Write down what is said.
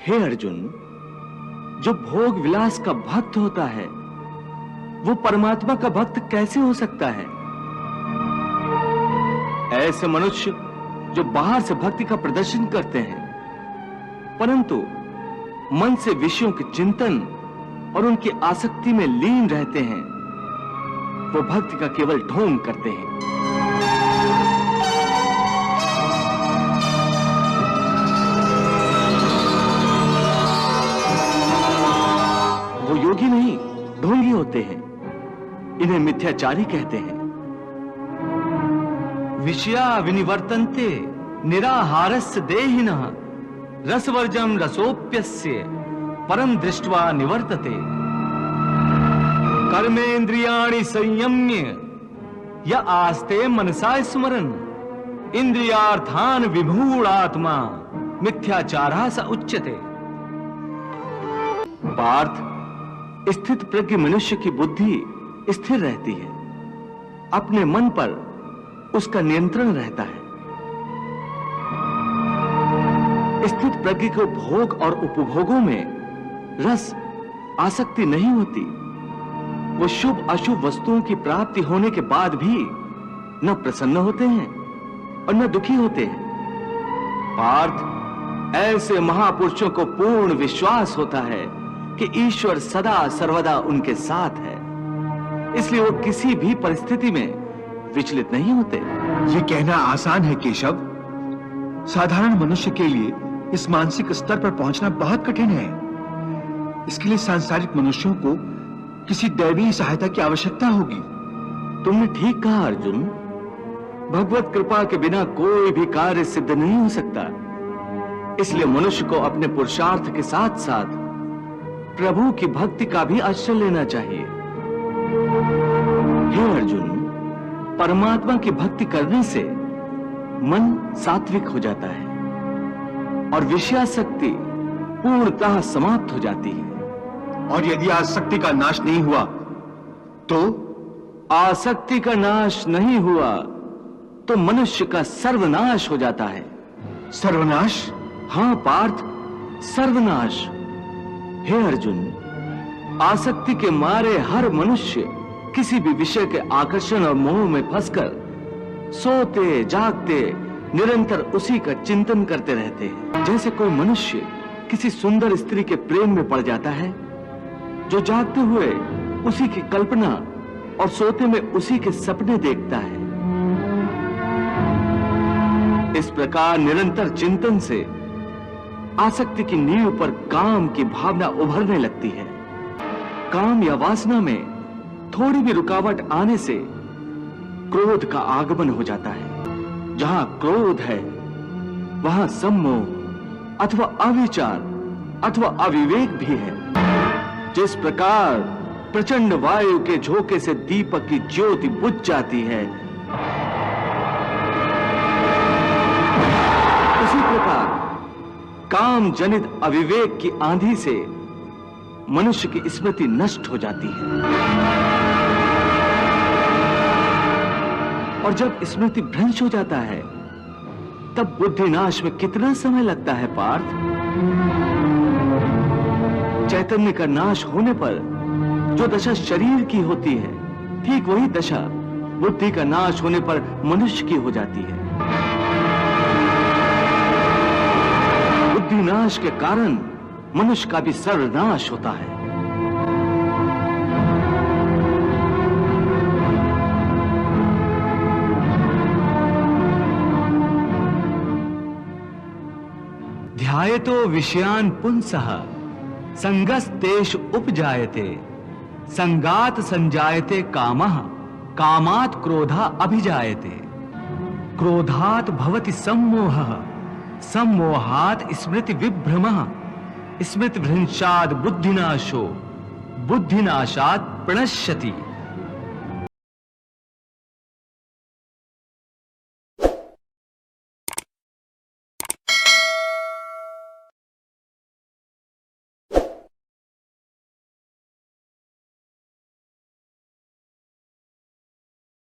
हे अर्जुन, जो भोग विलास का भक्त होता है वो परमात्मा का भक्त कैसे हो सकता है? ऐसे मनुष्य जो बाहर से भक्ति का प्रदर्शन करते हैं परंतु मन से विषयों के चिंतन और उनकी आसक्ति में लीन रहते हैं, वो भक्ति का केवल ढोंग करते हैं। वो योगी नहीं, ढोंगी होते हैं। इन्हें मिथ्याचारी कहते हैं। विषया विनिवर्तन्ते निराहारस्य देहिनः रसवर्जम रसोप्यस्य परम दृष्ट्वा निवर्तते। कर्मेन्द्रियाणि संयम्य य आस्ते मनसा स्मरन् इंद्रियार्थान विमूढ़ात्मा मिथ्याचारः स उच्यते। पार्थ, स्थित प्रज्ञ मनुष्य की बुद्धि स्थिर रहती है, अपने मन पर उसका नियंत्रण रहता है। स्थित प्रज्ञ को भोग और उपभोगों में रस आसक्ति नहीं होती। वो शुभ अशुभ वस्तुओं की प्राप्ति होने के बाद भी न प्रसन्न होते हैं और न दुखी होते हैं। पार्थ, ऐसे महापुरुषों को पूर्ण विश्वास होता है कि ईश्वर सदा सर्वदा उनके साथ है, इसलिए वो किसी भी परिस्थिति में विचलित नहीं होते। ये कहना आसान है केशव, साधारण मनुष्य के लिए इस मानसिक स्तर पर पहुंचना बहुत कठिन है। इसके लिए सांसारिक मनुष्यों को किसी दैवीय सहायता की आवश्यकता होगी। तुमने ठीक कहा अर्जुन, भगवत कृपा के बिना कोई भी कार्य सिद्ध नहीं हो सकता। इसलिए मनुष्य को अपने पुरुषार्थ के साथ साथ प्रभु की भक्ति का भी आश्रय लेना चाहिए। हे अर्जुन, परमात्मा की भक्ति करने से मन सात्विक हो जाता है और विषयासक्ति पूर्णतः समाप्त हो जाती है। और यदि आसक्ति का नाश नहीं हुआ तो? आसक्ति का नाश नहीं हुआ तो मनुष्य का सर्वनाश हो जाता है। सर्वनाश? हां पार्थ, सर्वनाश। हे अर्जुन, आसक्ति के मारे हर मनुष्य किसी भी विषय के आकर्षण और मोह में फंसकर सोते जागते निरंतर उसी का चिंतन करते रहते हैं। जैसे कोई मनुष्य किसी सुंदर स्त्री के प्रेम में पड़ जाता है, जो जागते हुए उसी की कल्पना और सोते में उसी के सपने देखता है। इस प्रकार निरंतर चिंतन से आसक्ति की नींव पर काम की भावना उभरने लगती है। काम या वासना में थोड़ी भी रुकावट आने से क्रोध का आगमन हो जाता है। जहां क्रोध है वहां सम्मोह अथवा अविचार अथवा अविवेक भी है। जिस प्रकार प्रचंड वायु के झोंके से दीपक की ज्योति बुझ जाती है, उसी प्रकार काम जनित अविवेक की आंधी से मनुष्य की स्मृति नष्ट हो जाती है। और जब स्मृति भ्रंश हो जाता है तब बुद्धिनाश में कितना समय लगता है पार्थ? चैतन्य का नाश होने पर जो दशा शरीर की होती है, ठीक वही दशा बुद्धि का नाश होने पर मनुष्य की हो जाती है। बुद्धिनाश के कारण मनुष्य का भी सर्वनाश होता है। ध्यायतो विषयान् पुंसः संगस्तेष उपजायते संगात संजायते कामः कामात् क्रोधा अभिजायते क्रोधात् भवति सम्मोहः सम्मोहात् स्मृति विभ्रमः स्मृति भ्रंशात् बुद्धिनाशो बुद्धिनाशात् प्रणश्यति।